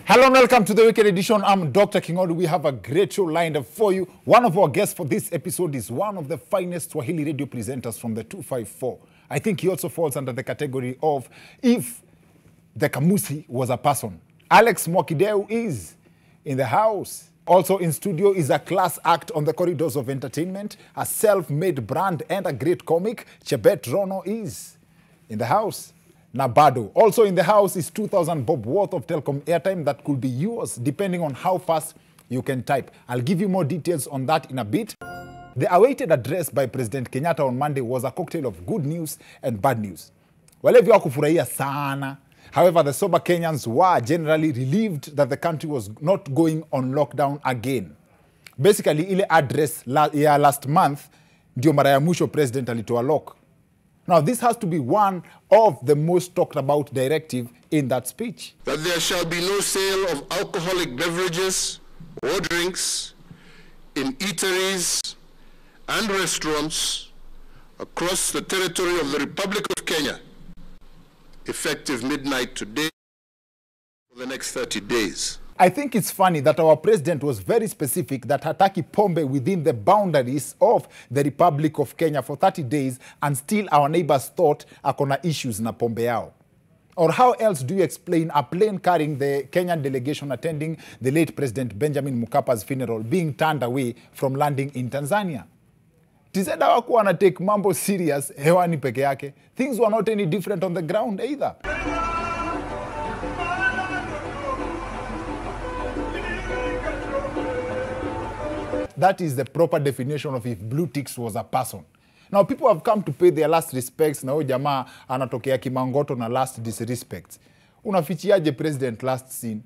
Hello and welcome to the Weekend Edition. I'm Dr. Kingodu. We have a great show lined up for you. One of our guests for this episode is one of the finest Swahili radio presenters from the 254. I think he also falls under the category of if the Kamusi was a person. Alex Mwakideu is in the house. Also in studio is a class act on the corridors of entertainment, a self-made brand and a great comic. Chebet Rono is in the house. Nabado. Also in the house is 2,000 bob worth of telecom airtime that could be yours depending on how fast you can type. I'll give you more details on that in a bit. The awaited address by President Kenyatta on Monday was a cocktail of good news and bad news. Walevi wakufurahia sana. However, the sober Kenyans were generally relieved that the country was not going on lockdown again. Basically, ile address last month ndio mara ya mwisho president alitoa lock. Now, this has to be one of the most talked about directive in that speech. That there shall be no sale of alcoholic beverages or drinks in eateries and restaurants across the territory of the Republic of Kenya, effective midnight today for the next 30 days. I think it's funny that our president was very specific that hataki pombe within the boundaries of the Republic of Kenya for 30 days and still our neighbors thought akona issues na pombe yao. Or how else do you explain a plane carrying the Kenyan delegation attending the late President Benjamin Mkappa's funeral being turned away from landing in Tanzania? Tizeda wakuwa wana take mambo serious hewani peke yake. Things were not any different on the ground either. That is the proper definition of if Blue Ticks was a person. Now, people have come to pay their last respects. Na huyo jamaa anatokea Kimangoto na last disrespects. Unafichiaje president last scene?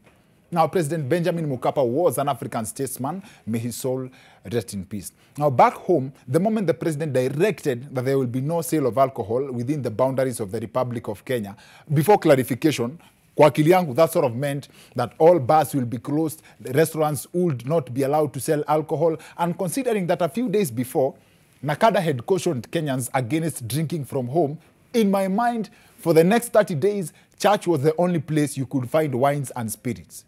Now, President Benjamin Mkapa was an African statesman. May his soul rest in peace. Now, back home, the moment the president directed that there will be no sale of alcohol within the boundaries of the Republic of Kenya, before clarification, kwa akili yangu, that sort of meant that all bars will be closed, the restaurants would not be allowed to sell alcohol, and considering that a few days before, Nakada had cautioned Kenyans against drinking from home, in my mind, for the next 30 days, church was the only place you could find wines and spirits.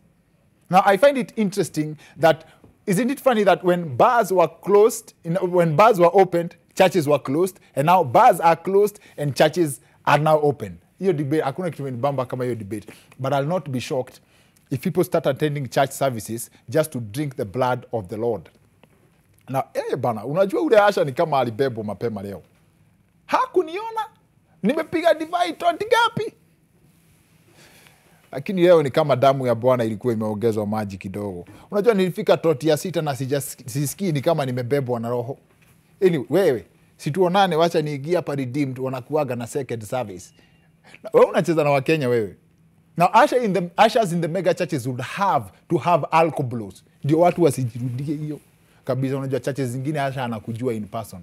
Now, I find it interesting that, isn't it funny that when bars were closed, when bars were opened, churches were closed, and now bars are closed and churches are now open. Hiyo debate, hakuna kitu imenibamba kama hiyo debate. But I'll not be shocked if people start attending church services just to drink the blood of the Lord. Now, bana, unajua ule Asha ni kama alibebwa mapema leo. Hakuniona? Nimepiga divai 20 gapi? Lakini leo ni kama damu ya Bwana ilikuwa imeongezwa maji kidogo. Unajua nilifika toti ya 6 na sisikii ni kama nimebebwa na roho. Anyway, wewe, situonane wacha niingia hapa Redeemed wanakuaga na second service. Wewe unacheza na Wakenya wewe. Now, ushers in the mega churches would have to have alcohols. Ndio watu wasijirudie hiyo. Kabisa unajua churches zingine Asha anakujua in person.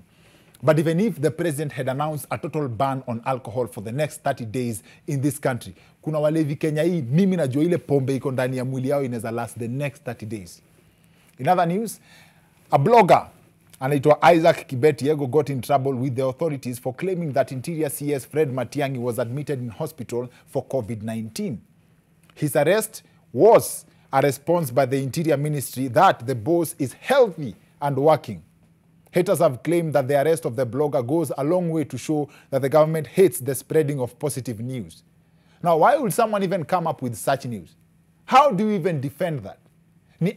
But even if the president had announced a total ban on alcohol for the next 30 days in this country, kuna walevi Kenya hii, mimi najua ile pombe iko ndani ya mwili yao inaweza last the next 30 days. In other news, a blogger anaitwa Isaac Kibet Yego got in trouble with the authorities for claiming that Interior CS Fred Matiang'i was admitted in hospital for COVID-19. His arrest was a response by the Interior Ministry that the boss is healthy and working. Haters have claimed that the arrest of the blogger goes a long way to show that the government hates the spreading of positive news. Now, why would someone even come up with such news? How do you even defend that?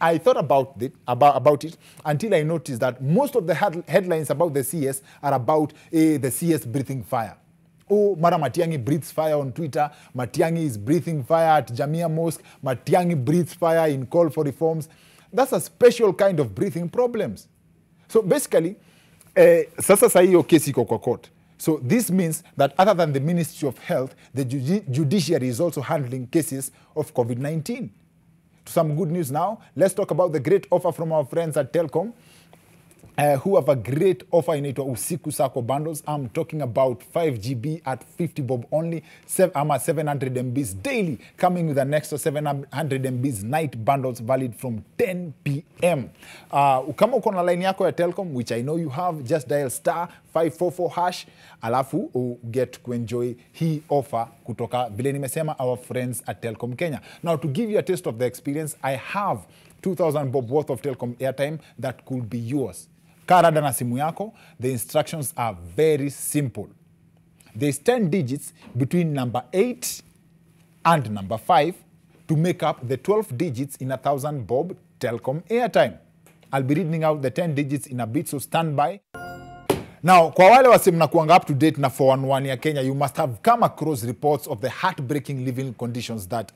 I thought about it until I noticed that most of the headlines about the CS are about the CS breathing fire. Oh, Mara Matiang'i breathes fire on Twitter. Matiang'i is breathing fire at Jamia Mosque. Matiang'i breathes fire in call for reforms. That's a special kind of breathing problems. So basically, sasa hiyo kesi iko kwa court. So this means that other than the Ministry of Health, the judiciary is also handling cases of COVID-19. To some good news now, let's talk about the great offer from our friends at Telkom, who have a great offer inaitwa Usiku Sako bundles. I'm talking about 5 GB at 50 bob only, 700 MBs daily, coming with an extra 700 MBs night bundles valid from 10 p.m. FM. Kama uko na line yako ya Telcom, which I know you have, just dial *544# alafu get to enjoy hii offer kutoka vile nimesema our friends at Telcom Kenya. Now to give you a taste of the experience, I have 2,000 bob worth of Telcom airtime that could be yours. Karada na simu yako, the instructions are very simple. There's 10 digits between number 8 and number 5 to make up the 12 digits in 1,000 bob Telcom airtime. I'll be reading out the 10 digits in a bit, so stand by. Now, kwa wale wasi mnakuanga up to date na 411 ya Kenya, you must have come across reports of the heartbreaking living conditions that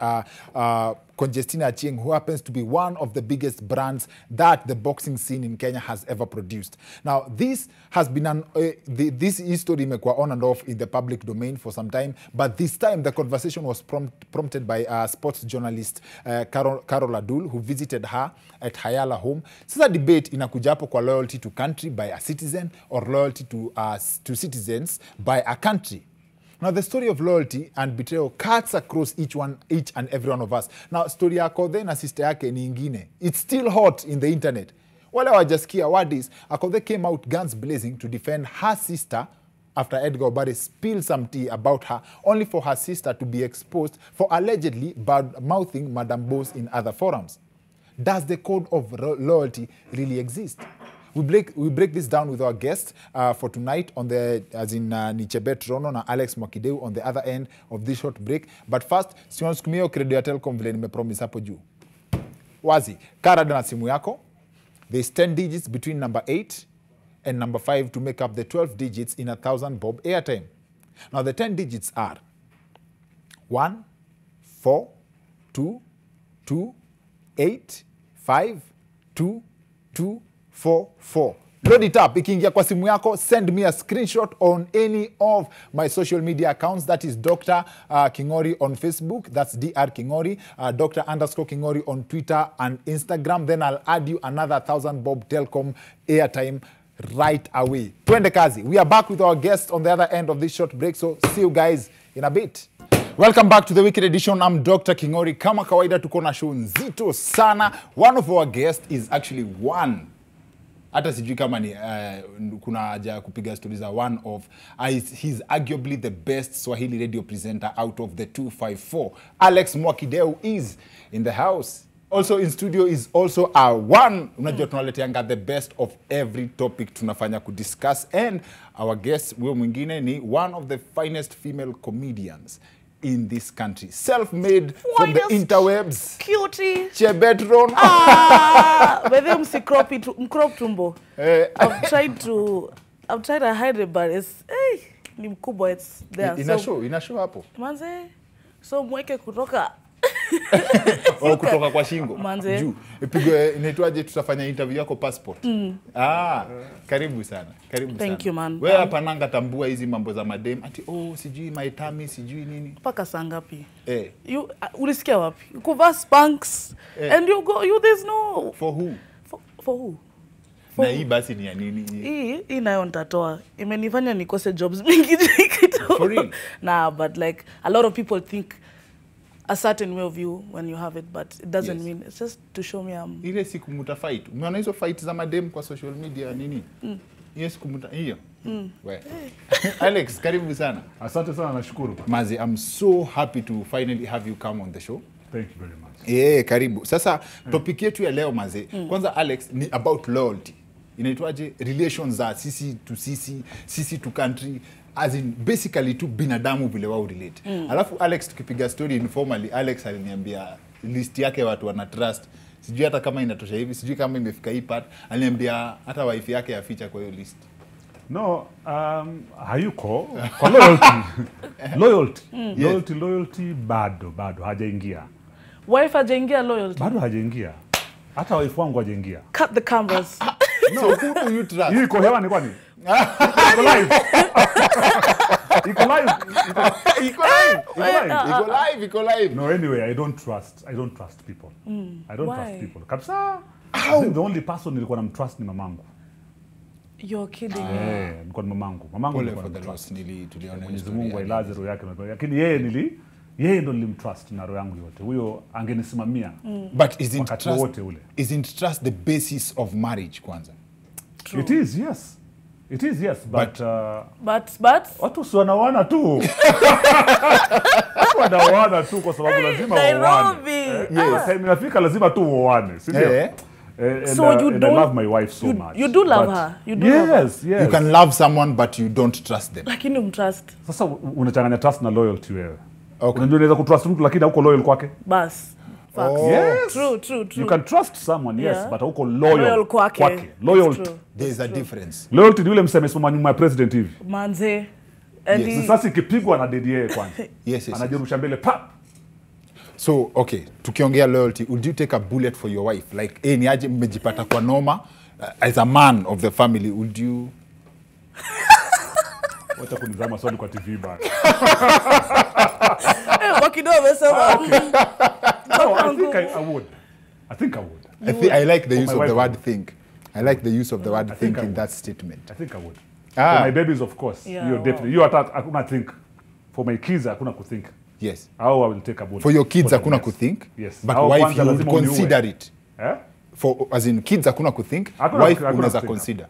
Conjestina Achieng, who happens to be one of the biggest brands that the boxing scene in Kenya has ever produced. Now, this has been this history imekuwa on and off in the public domain for some time, but this time the conversation was prompted by sports journalist Carol Adul, who visited her at Hayala home. Sasa debate inakuja hapo kwa loyalty to country by a citizen or loyalty to citizens by a country. Now, the story of loyalty and betrayal cuts across each and every one of us. Now, story ya Akothee na sister yake ni ingine. It's still hot in the internet. Wale wajasikia what is, Akothee came out guns blazing to defend her sister after Edgar Obare spilled some tea about her, only for her sister to be exposed for allegedly bad-mouthing Madam Bose in other forums. Does the code of loyalty really exist? We break this down with our guests for tonight on the, as in Nichebet Rono na Alex Mwakideu on the other end of this short break. But first, siwansukumio credo ya Telcom vile nimepromise hapo juu. Wazi, karada na simu yako. There's 10 digits between number 8 and number 5 to make up the 12 digits in 1,000 bob airtime. Now, the 10 digits are 1, 4, 2, 2, 8, 5, 2, 2, 4, 4. Load it up. Ikiingia kwa simu yako, send me a screenshot on any of my social media accounts. That is Dr. Kingori on Facebook. That's Dr. Kingori. Dr._Kingori on Twitter and Instagram. Then I'll add you another 1,000 bob Telcom airtime right away. Twende kazi. We are back with our guests on the other end of this short break. So see you guys in a bit. Welcome back to the Weekend Edition. I'm Dr. Kingori. Kama kawaida tuko na show nzito sana. One of our guests is actually one. Hata sijui kama ni kuna haja kupiga stories za one of he's arguably the best Swahili radio presenter out of the 254. Alex Mwakideu is in the house. Also in studio is also one. Unajua tunaleteanga the best of every topic tunafanya kudiscuss, and our guest huyo mwingine ni one of the finest female comedians in this country. Self-made from the interwebs. Cutie. Chebet Rono. Whether mcrop tumbo. I've tried to hide it, but it's ni mkubwa, it's there. Ina show hapo. Manze, so mweke kutoka kutoka kwa shingo. Manze. Juu. Ipigwe inaitwaje, tutafanya interview yako passport. Karibu sana. Thank you, man. Wewe hapa nanga tambua hizi mambo za madem ati sijui maitami sijui nini. Paka sangapi? You ulisikia wapi? Kuvaa Spanx and you there's no for who? For who? Na hii basi ni ya nini? Hii nayo nitatoa. Imenifanya nikose jobs mingi kidogo. For real? Nah, but like a lot of people think a certain way of you when you have it, but it doesn't mean, it's just to show me ile siku mutafight. Umeona hizo fight za madem kwa social media nini? Hiyo siku hiyo. Alex, karibu sana. Asante sana, nashukuru. Mazi, I'm so happy to finally have you come on the show. Thank you very much. Karibu. Sasa topic yetu ya leo Mazi, kwanza Alex ni about loyalty. Inaitwaje relations za sisi to country, as in basically tu binadamu vile wao relate. Alafu Alex tukipiga story informally, Alex aliniambia list yake watu wana trust. Sijui hata kama inatosha hivi, sijui kama imefika hii part. Aliniambia hata wife yake ya feature kwa hiyo list. No, hayuko kwa loyalty. Loyalty bado hajaingia. Wife hajaingia loyalty. Bado hajaingia. Hata wife wangu hajaingia. Cut the cameras. No, who do you trust? Iko hewani kwani? Iko live. No, anyway, I don't trust people. I don't trust people. Kabisa. The only person nilikuwa namtrust ni mamangu. You're kidding. Nilikuwa ni mamangu. Mamangu nilikuwa namtrust. Tuliona Mwenyezi Mungu ailaze roho yake. Lakini yeye yeye ndo nilimtrust na roho yangu yote. Huyo angenisimamia. But isn't trust the basis of marriage kwanza? True. It is, yes. It is, yes, but watu si wanaoana tu. Wanaoana tu kwa sababu lazima waoane. Yes. Inafika lazima tu waoane, si ndio? So you don't, I love my wife so much. You do love her. You do love her. Yes. You can love someone but you don't trust them. Lakini umtrust. Sasa unachanganya trust na loyalty wewe. Okay. Unajua unaweza kutrust mtu lakini hauko loyal kwake. Bas. Facts. Yes. True. You can trust someone, yes, Yeah. but hauko loyal kwake. Loyalty. There's a difference. Loyalty ni yule msema nyuma ya president hivi. Manze. Sasa ikipigwa na dedi yeye kwanza. Yes. Anajirusha mbele pa. So, okay, tukiongea loyalty, would you take a bullet for your wife? Like, ni aje mmejipata kwa noma, as a man of the family, would you? Wacha kunizama swali kwa TV bana. Wakido wamesema. No, I think I would. I like the use of the word think. I like the use of the word think in that statement. I think I would. For my babies, of course. Yeah, You're definitely. You attack, hakuna think. For my kids, hakuna kuthink. Yes. How I will take a bullet. For your kids, hakuna kuthink. Yes. But How wife, you would consider it. Eh? For, as in kids, hakuna kuthink. Wife, unaweza consider.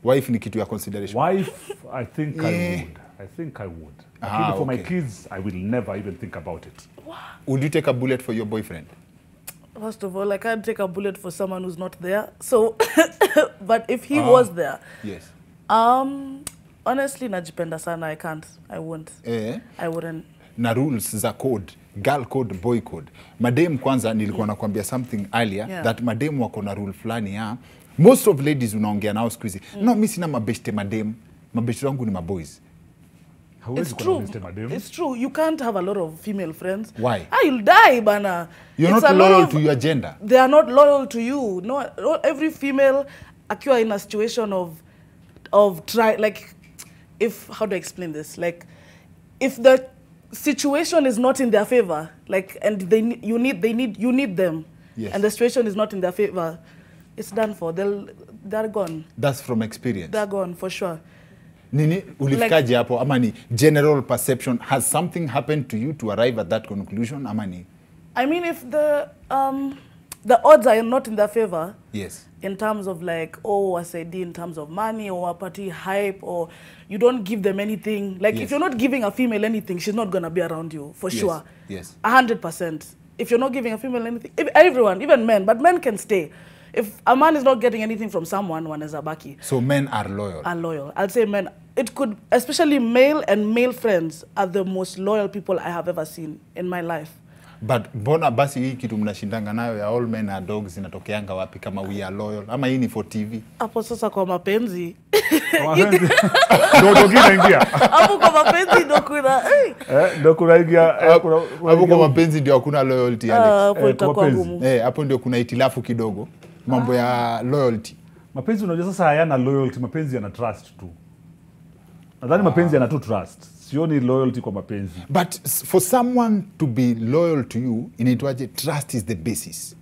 Wife ni kitu ya consideration. Wife, I think I would. For my kids, I will never even think about it. Would you take a bullet for your boyfriend? First of all, I can't take a bullet for someone who's not there. So, but if he was there, yes. Honestly, najipenda sana. I won't. I wouldn't. Na rules za code, girl code, boy code. Madem kwanza nilikuwa nakwambia something earlier that madem wako na rule fulani ya most of ladies unaongea nao siku hizi. No, mimi sina mabeshte madem. Mabeshte wangu ni maboys. It's true. It's true. You can't have a lot of female friends. Why? You'll die, bana. You're not loyal to your gender. They are not loyal to you. No, every female akiwa in a situation of try, like, if, how do I explain this? Like, if the situation is not in their favor, like, and you need them, yes. And the situation is not in their favor, it's done for. They're gone. That's from experience. They're gone for sure. Nini ulifikaje hapo ama ni general perception? Has something happened to you to arrive at that conclusion ama ni? I mean, if the odds are not in their favor, yes, in terms of like, as I did in terms of money or a party hype, or you don't give them anything. Like, yes. If you're not giving a female anything, she's not gonna be around you for sure. Yes. 100%. If you're not giving a female anything, everyone, even men, but men can stay. If a man is not getting anything from someone, wanaweza baki. So men are loyal. Are loyal. I'll say men. It could, especially male and male friends are the most loyal people I have ever seen in my life. But mbona basi hii kitu mnashindanga nayo ya all men are dogs inatokeanga wapi kama we are loyal? Ama hii ni for TV? Hapo sasa kwa mapenzi. Ndio inaingia. Hapo kwa mapenzi ndio kuna ndio kuna ingia hapo kwa mapenzi ndio hakuna loyalty Alex. Hapo itakuwa ngumu. Hapo ndio kuna itilafu kidogo. Mambo ya loyalty. Mapenzi unajua sasa hayana loyalty, mapenzi yana trust tu. Nadhani mapenzi yana tu trust. Sioni loyalty kwa mapenzi. But for someone to be loyal to you, inaitwaje trust is the basis.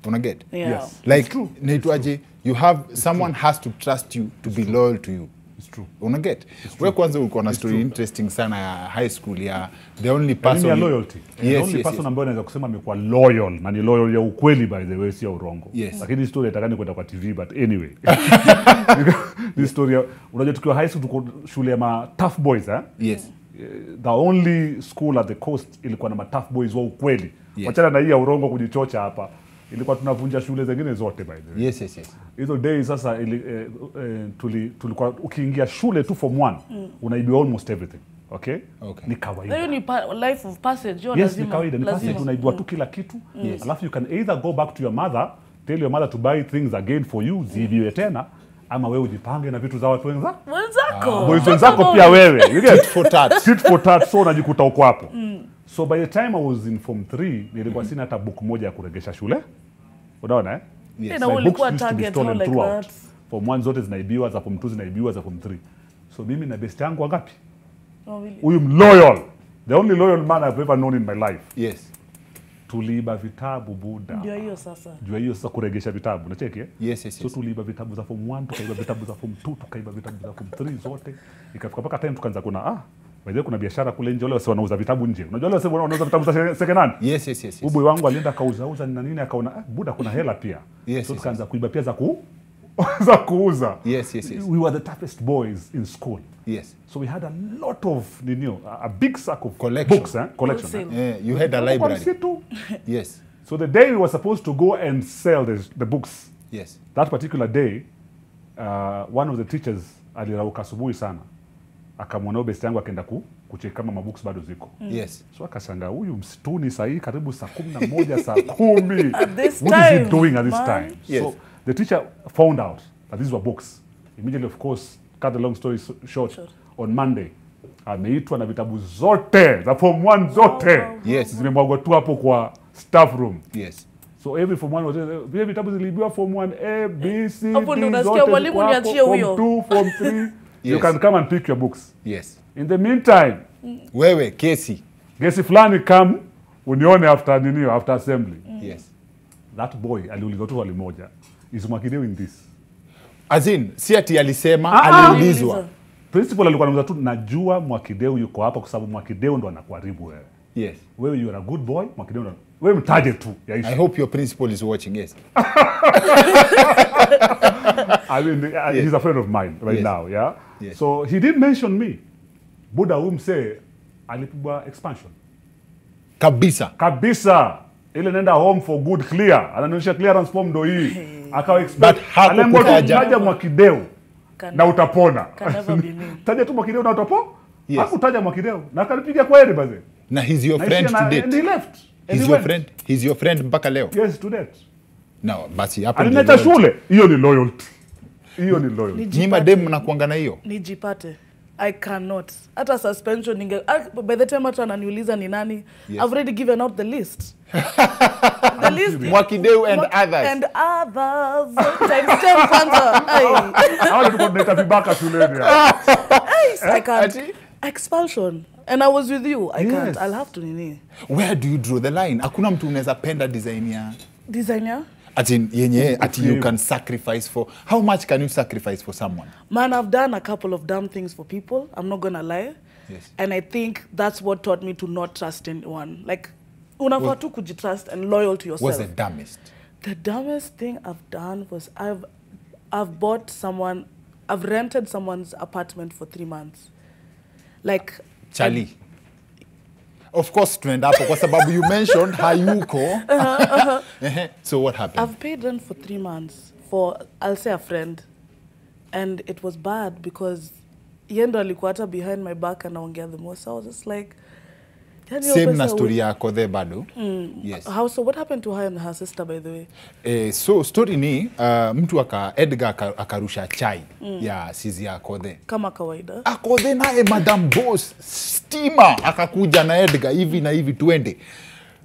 Una get? Yeah. Yes. Like inaitwaje someone has to trust you to be loyal to you. It's true. Una get? Wewe kwanza ulikuwa na story interesting sana ya high school ya the only person ya loyalty. The only person ambaye anaweza kusema amekuwa loyal na ni loyal ya ukweli, by the way, si ya urongo. Yes. Lakini story itakani kwenda kwa TV, but anyway. This story, unajua tukiwa high school tuko shule ya ma tough boys, Yes. The only school at the coast ilikuwa na ma tough boys wa ukweli. Yes. Wachana na hii ya urongo kujichocha hapa. Ilikuwa tunavunja shule zingine zote, by the way. Yes. Hizo days sasa tulikuwa ukiingia shule tu form 1 unaibiwa almost everything. Okay? Ni kawaida. Hiyo ni life of passage. Yes, ni kawaida. Ni passage, unaibiwa tu kila kitu. Yes. Alafu you can either go back to your mother, tell your mother to buy things again for you, ziibiwe tena, ama wewe ujipange na vitu za watu wenzako. Wenzako pia wewe. You get for tat. Tit for tat, so unajikuta uko hapo. So by the time I was in form 3, nilikuwa sina hata book moja ya kuregesha shule. Unaona Yes. Na ulikuwa target like that. Form 1 zote zinaibiwa, za form 2 zinaibiwa, za form 3. So mimi na best yangu wangapi? Huyu loyal. The only loyal man I've ever known in my life. Yes. Tuliiba vitabu buda. Ndio hiyo sasa. Ndio hiyo sasa kuregesha vitabu. Unacheki Yes. So tuliiba vitabu za form 1, tukaiba vitabu za form 2, tukaiba vitabu za form 3 zote. Ikafika mpaka time tukaanza kuna By kuna biashara kule nje, wale wase wanauza vitabu nje. Unajua wale wase wanauza vitabu za second hand? Yes. Uboy wangu alienda kauza na nini, akaona buda kuna hela pia. Yes, so yes, tukaanza kuiba pia za kuuza. Yes. We were the toughest boys in school. Yes. So we had a lot of, a big sack of Collection. books, collection. You had a library. Yes. So the day we were supposed to go and sell the books, Yes. that particular day, one of the teachers alirauka asubuhi sana. Akamwona best yangu akaenda kucheck kama mabooks bado ziko. Yes. So akashangaa huyu msituni saa karibu saa 11 saa 10. At this What is he time, doing at this man? time? Yes. So the teacher found out that these were books. Immediately, of course, cut the long story short. On Monday, ameitwa na vitabu zote za form 1 zote. Yes. Zimemwagwa tu hapo kwa staff room. Yes. So every form 1 was vile vitabu ziliibiwa form 1 A B C D. Hapo ndio unasikia mwalimu niachie huyo. Form 2, form 3. You Yes. can come and pick your books. Yes. In the meantime, Wewe kesi. gesi fulani come unione after assembly. Yes. That boy aliulizwa tu swali moja. Is Mwakideu in this? As in, si ati alisema, aliulizwa. Principal alikuwa anauliza tu, najua Mwakideu yuko hapa kwa sababu Mwakideu ndo anakuharibu wewe. Yes. Wewe you are a good boy, Mwakideu ndo. Wewe mtaje tu. I hope your principal is watching. Yes. I mean, he's a friend of mine right Yes. now, yeah? Yes. So he didn't mention me. Buda umse alipigwa expansion. Kabisa. Ile nenda home for good clear. Ananionyesha clearance form ndo hii. Akawa expect. Hakutaja Mwakideu na utapona. Can never be me. Taja tu Mwakideu na utapona? Yes. Hakutaja Mwakideu. Na akanipiga kweli baze. Na he's your friend to And he date. left. And He's he your went. friend. He's your friend mpaka leo. Yes, to date. No, basi hapo. Alineta shule. Hiyo ni loyalty. Nyima dem mnakuanga na hiyo. Nijipate. I cannot. Hata suspension by the time hata ananiuliza ni nani, Yes. I've already given out the list. The list. Mwakideu and others. And others. Times 10 kwanza. Hao ndio tunaita vibaka shuleni. I can't. Expulsion. And I was with you. I can't. Yes. I'll have to nini. Where do you draw the line? Hakuna mtu unaweza penda design ya Designer? ati yenye ati you can sacrifice for. How much can you sacrifice for someone? Man, I've done a couple of dumb things for people. I'm not gonna lie. Yes. And I think that's what taught me to not trust anyone. Like, unafaa tu kujitrust and loyal to yourself. What's the dumbest? The dumbest thing I've done was I've rented someone's apartment for 3 months. Like, Charlie. Of course tunaenda hapo kwa sababu you mentioned hayuko. So what happened? I've paid rent for 3 months for, I'll say, a friend. And it was bad because yendo alikuwa hata behind my back anaongea the most. So I was just like, same na story yako there bado. Yes. So what happened to her and her sister, by the way? So story ni mtu Edgar akarusha chai ya sizi yako there. Kama kawaida. Ako there naye Madam Boss stima akakuja na Edgar hivi na hivi tuende.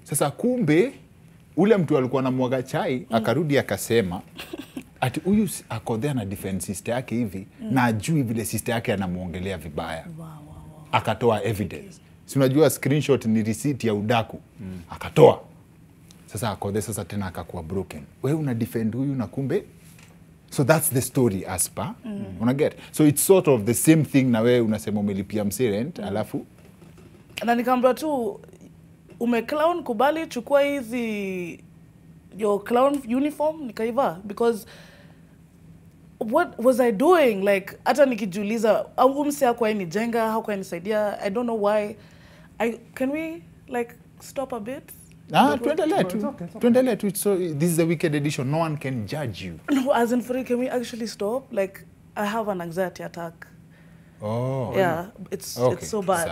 Sasa kumbe ule mtu alikuwa anamwaga chai akarudi akasema ati huyu ako there na defense sister yake hivi na ajui vile sister yake anamuongelea vibaya. Akatoa evidence. Si unajua screenshot ni receipt ya udaku. Akatoa. Sasa akode sasa tena akakuwa broken. Wewe una defend huyu na kumbe. So that's the story aspa. Una get? So it's sort of the same thing na wewe unasema umelipia msi rent alafu Na nikamwambia tu umeclown, kubali, chukua hizi your clown uniform nikaiva, because what was I doing? Like, hata nikijiuliza umse hakuwa nijenga, hakuwa nisaidia. I don't know why. Can we like stop a bit? tuendelee tu. So this is a weekend edition. No one can judge you. No, as in, for real, can we actually stop? Like, I have an anxiety attack. Oh. Yeah, it's so bad.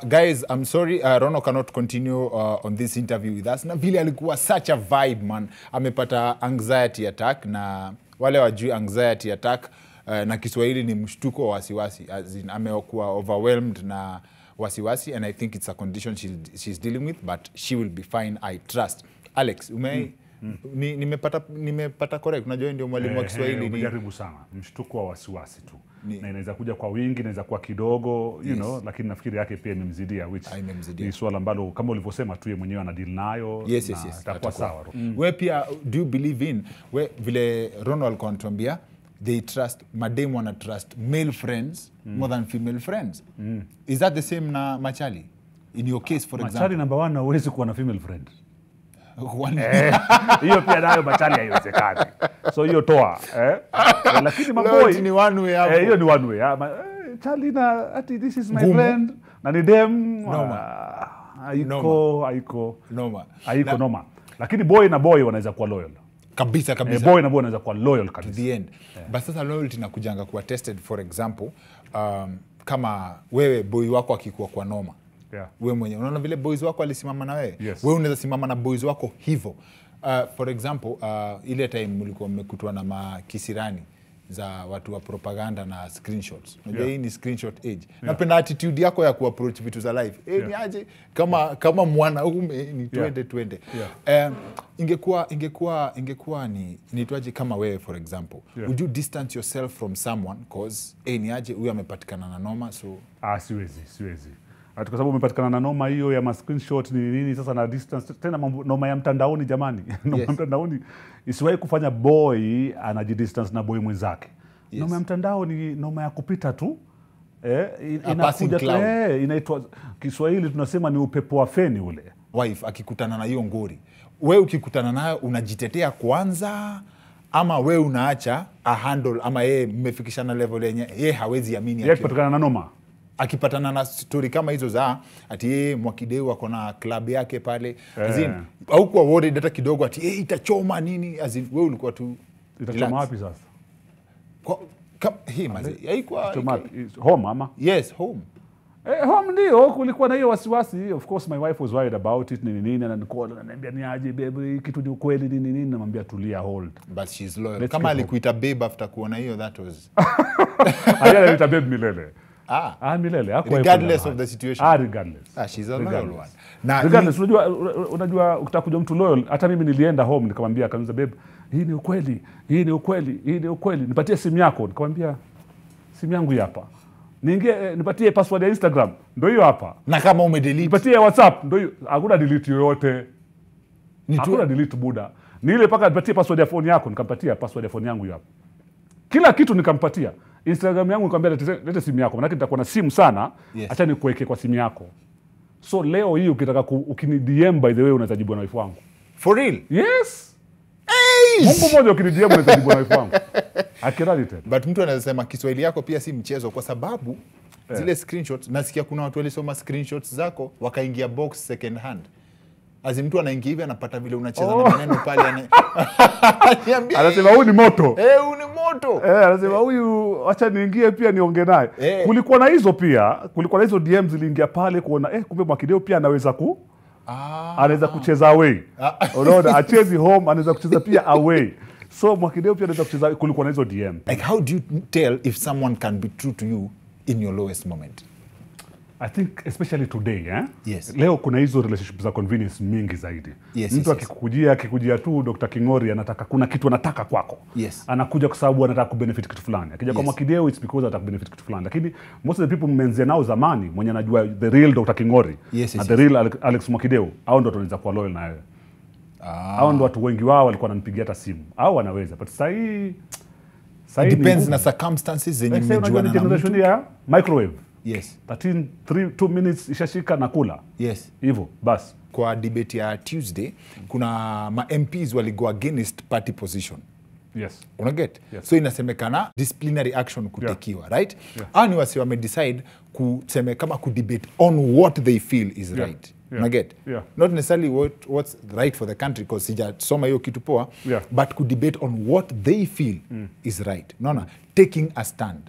Guys, I'm sorry, Rono cannot continue on this interview with us. Na vile alikuwa such a vibe, man. Amepata anxiety attack, na wale wajui anxiety attack na Kiswahili ni mshtuko wa wasiwasi. As in, amekuwa overwhelmed na wasiwasi, and I think it's a condition she's dealing with, but she will be fine, I trust. Alex, nimepata correct? Unajua ndio mwalimu wa Kiswahili. Umejaribu sana. Mshtuko wa wasiwasi tu. Na inaweza kuja kwa wingi, inaweza kuwa kidogo, you know, lakini nafikiri yake pia imemzidia, which ni swala ambalo kama ulivyosema tu yeye mwenyewe ana deal nayo. Yes. Itakuwa sawa. Wewe pia do you believe in vile Ronald alikuwa anatuambia they trust, madem wana trust male friends more than female friends. Is that the same na machali? In your case, for example. Machali number 1 hawezi kuwa na female friend. Hiyo pia nayo machali haiwezekani. So hiyo toa. Lakini maboy ni one way hapo. Hiyo ni one way. Charlie na ati this is my friend. Na ni dem. Haiko noma. Lakini boy na boy wanaweza kuwa loyal. Kabisa. Boy na boy wanaweza kuwa loyal kabisa. To the end. But sasa loyalty inakujanga kuwa tested, for example, kama wewe boy wako akikuwa kwa noma. Wewe mwenye unaona vile boys wako alisimama na wewe. Wewe unaweza simama na boys wako hivyo. For example, ile time mlikuwa mmekutwa na makisirani za watu wa propaganda na screenshots. Unajua hii ni screenshot age. Napenda attitude yako ya kuapproach vitu za live. Ni aje kama mwanaume ni twende. Ingekuwa ni tuaje kama wewe, for example. Would you distance yourself from someone cause ni aje huyu amepatikana na noma, so siwezi. Kwa sababu umepatikana na noma hiyo ya screenshot nini sasa na distance tena noma ya mtandaoni jamani. Noma ya mtandaoni isiwahi kufanya boy anajidistance na boy mwenzake. Noma ya mtandao ni noma ya kupita tu. Inakuja tu inaitwa Kiswahili tunasema ni upepo wa feni ule. Wife akikutana na hiyo ngori, wewe ukikutana nayo unajitetea kwanza ama wewe unaacha a handle, ama yeye mmefikishana level yenye yeye hawezi amini yeye kupatikana na noma? Akipatana na story kama hizo za ati yeye Mwakideu ako na club yake pale, azin au kwa worried hata kidogo ati itachoma nini, azin wewe ulikuwa tu itachoma wapi sasa? Hii mazi haikuwa home ama? Yes, home. Home ndio kulikuwa na hiyo wasiwasi. Of course my wife was worried about it nini ananiambia ni aje baby, kitu ni ukweli nini namwambia tulia, hold. But she's loyal. Kama alikuita babe after kuona hiyo, that was alikuita babe milele. Milele. Regardless of the situation. Regardless. She's a loyal one. Na regardless, unajua ukitakuja mtu loyal, hata mimi nilienda home nikamwambia kanza babe, hii ni ukweli. Nipatie simu yako. Nikamwambia simu yangu hapa. Nipatie password ya Instagram. Ndio hiyo hapa. Na kama umedelete. Nipatie WhatsApp. Ndio hiyo. Hakuna delete yoyote. Hakuna delete buda. Ni ile paka nipatie password ya phone yako, nikampatia password ya phone yangu hapa. Kila kitu nikampatia. Instagram yangu nikamwambia lete simu yako, maana nitakuwa na simu sana, acha nikuweke kwa simu yako. So leo hii ukitaka ukini DM by the way unaweza jibu na wife wangu. For real? Yes. Mungu mmoja ukini DM unaweza jibu na wife wangu. Akiralite. But mtu anaweza sema Kiswahili yako pia si mchezo, kwa sababu zile screenshots, nasikia kuna watu walisoma screenshots zako wakaingia box second hand. Azi mtu anaingia hivi anapata vile unacheza na maneno pale anasema huyu ni moto. Huyu ni moto. Anasema huyu acha niingie pia niongee naye. Kulikuwa na hizo pia, kulikuwa na hizo DMs ziliingia pale kuona kumbe Mwakideu pia anaweza anaweza kucheza away. Unaona achezi home, anaweza kucheza pia away. So Mwakideu pia anaweza kucheza, kulikuwa na hizo DM. Like how do you tell if someone can be true to you in your lowest moment? I think especially today, Yes. Leo kuna hizo relationship za convenience mingi zaidi. Mtu akikujia tu Dr. Kingori anataka kuna kitu anataka kwako. Anakuja kwa sababu anataka kubenefit kitu fulani. Akija kwa Mwakideu it's because anataka kubenefit kitu fulani. Lakini most of the people mmenzia nao zamani, mwenye anajua the real Dr. Kingori na the real Alex Mwakideu, hao ndio tunaweza kuwa loyal na wewe. Hao ndio watu wengi wao walikuwa wananipigia hata simu. Hao wanaweza. But sasa depends na circumstances zenye mmejua na generation ya microwave. 2 minutes ishashika na kula. Hivyo basi. Kwa debate ya Tuesday kuna ma MPs waligo against party position. Unaget? So inasemekana disciplinary action kutekiwa, right? Ani wasi wame decide kuseme kama kudebate on what they feel is right. Unaget? Not necessarily what's right for the country, because sijasoma hiyo kitu poa, but kudebate on what they feel is right. Unaona? Taking a stand.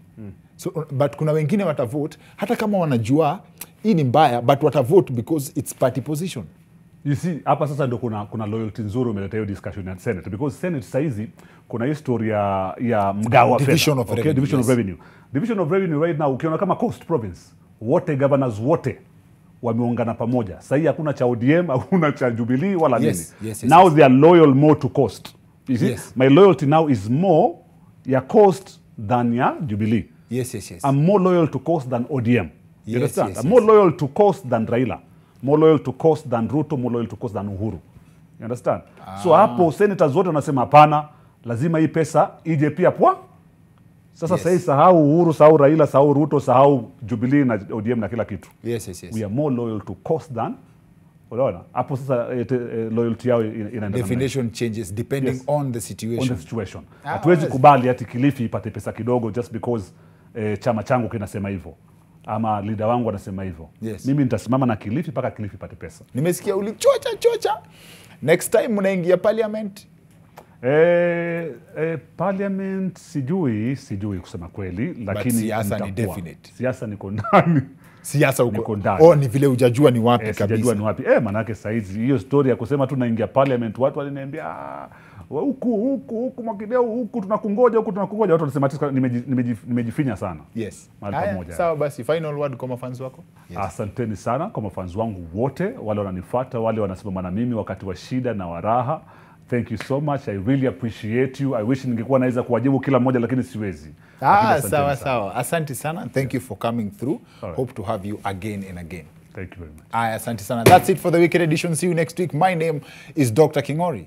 So, but kuna wengine watavote hata kama wanajua hii ni mbaya, but watavote because it's party position. You see, hapa sasa ndio kuna loyalty nzuri umeleta hiyo discussion ya Senate, because Senate saizi kuna historia ya mgao wa fedha. Division of revenue. Division of revenue right now ukiona kama Coast Province, wote governors wote wameungana pamoja. Sasa hakuna cha ODM, hakuna cha Jubilee wala nini. Now they are loyal more to Coast. You see, my loyalty now is more ya Coast than ya Jubilee. I'm more loyal to Coast than ODM. You understand? I'm more loyal to Coast than Raila. More loyal to Coast than Ruto. More loyal to Coast than Uhuru. You understand? So hapo senators wote wanasema hapana, lazima hii pesa ije pia Sasa sasa sahau Uhuru, sahau Raila, sahau Ruto, sahau Jubilee na ODM na kila kitu. Yes. We are more loyal to cost than, unaona? Hapo sasa loyalty yao inaenda. Definition changes depending on the situation. On the situation. Hatuwezi kubali ati Kilifi ipate pesa kidogo just because chama changu kinasema hivyo. Ama leader wangu anasema hivyo. Yes. Mimi nitasimama na Kilifi mpaka Kilifi ipate pesa. Nimesikia ulichocha. Next time mnaingia parliament? Parliament sijui kusema kweli, lakini siasa ni definite. Siasa niko ndani. Siasa uko ndani. Ni vile hujajua ni wapi kabisa. Sijajua ni wapi. Manake saizi hiyo story ya kusema tu naingia parliament, watu waliniambia huku Mwakideu, huku tunakungoja, watu wanasema nimejifinya sana. Yes. Pamoja. Sawa basi, final word kwa mafans wako? Yes. Asanteni sana kwa mafans wangu wote, wale wananifuata, wale wanasimama na mimi wakati wa shida na waraha. Thank you so much. I really appreciate you. I wish ningekuwa naweza kuwajibu kila mmoja lakini siwezi. Sawa. Asante sana. Thank you for coming through. Right. Hope to have you again and again. Thank you very much. Asante sana. That's it for the weekend edition. See you next week. My name is Dr. Kingori.